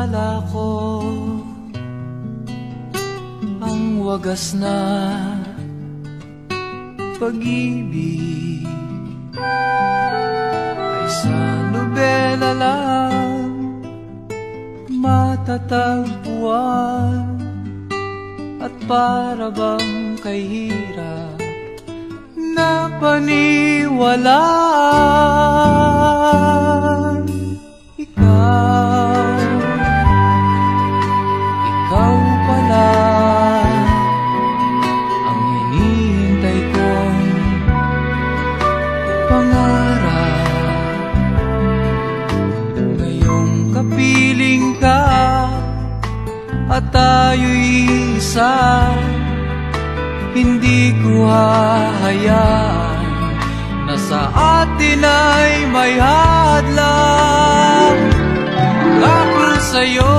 Naalala ko ang wagas na pag-ibig ay sa nobela lang matatagpuan, at para bang kay hirap na paniwalaan. Ikaw pala ang hinihintay kong pangarap. Ngayong kapiling ka at tayo'y isa, hindi ko hahayaan na sa atin ay may hadlang. Pangako sa'yo,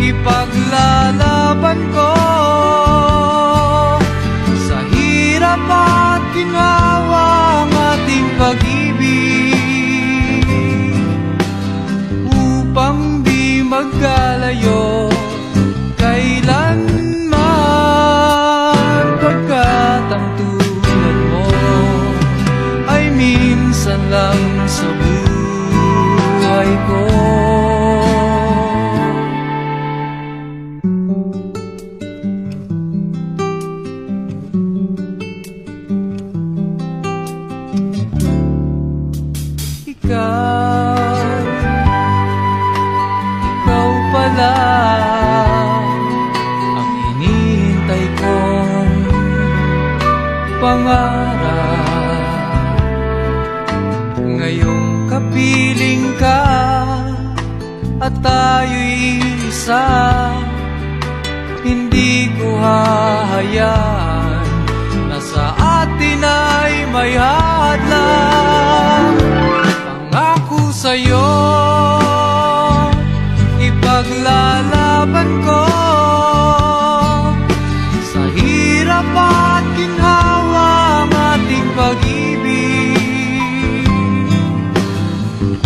ipaglalaban ko sa hirap at ginawa ang ating pag-ibig, upang di magkalayo kailanman, pagkat ang tulad mo ay minsan lang sa buhay ko. Ikaw pala ang hinihintay kong pangarap. Ngayong kapiling ka at tayo'y isa, hindi ko hahayaan na sa atin ay may hadlang. Pangako sa'yo, ipaglalaban ko sa hirap at ginhawa ang ating pag-ibig,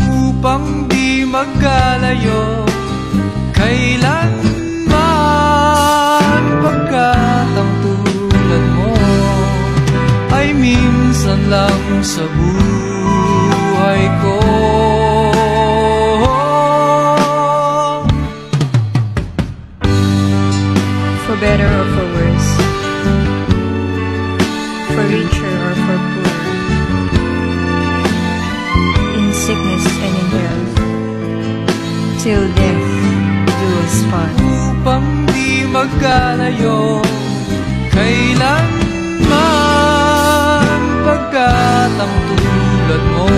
upang di magkalayo kailanman, pagkat ang tulad mo ay minsan lang sa buhay ko. For better or for worse, for richer or for poor, in sickness and in health, till death do us part. Upang di magkalayo kailanman, pagkat ang tulad mo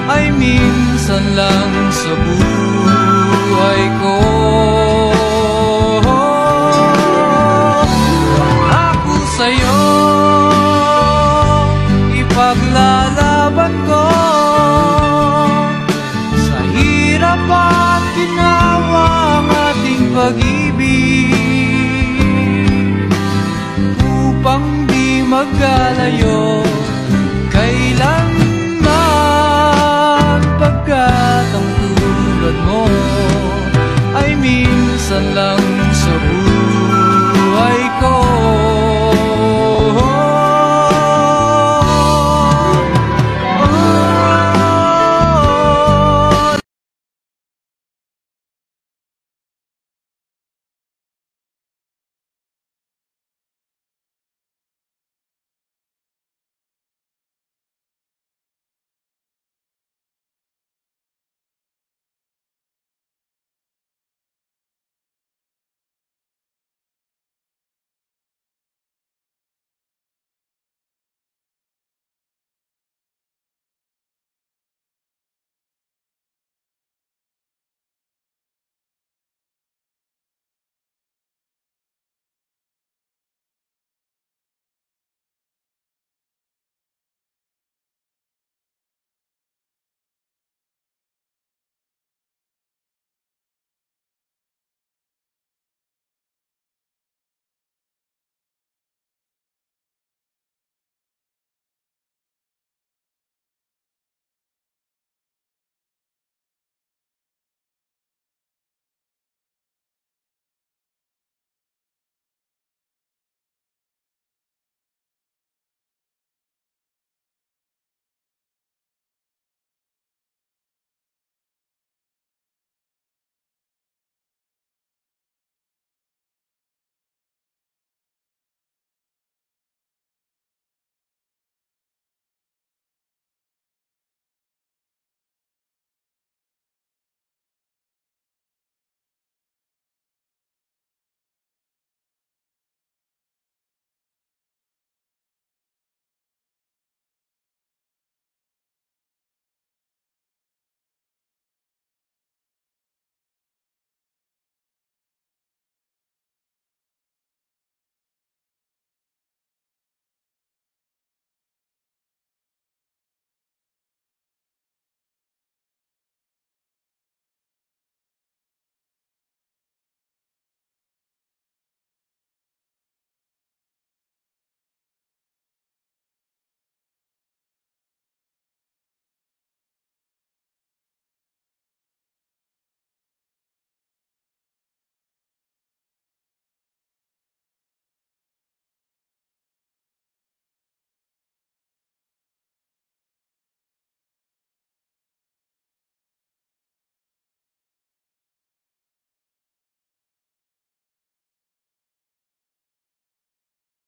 ay minsan lang sa buhay ko. Pangako sa'yo, ipaglalaban ko sa hirap at ginawa ang ating pag-ibig, upang di magkalayo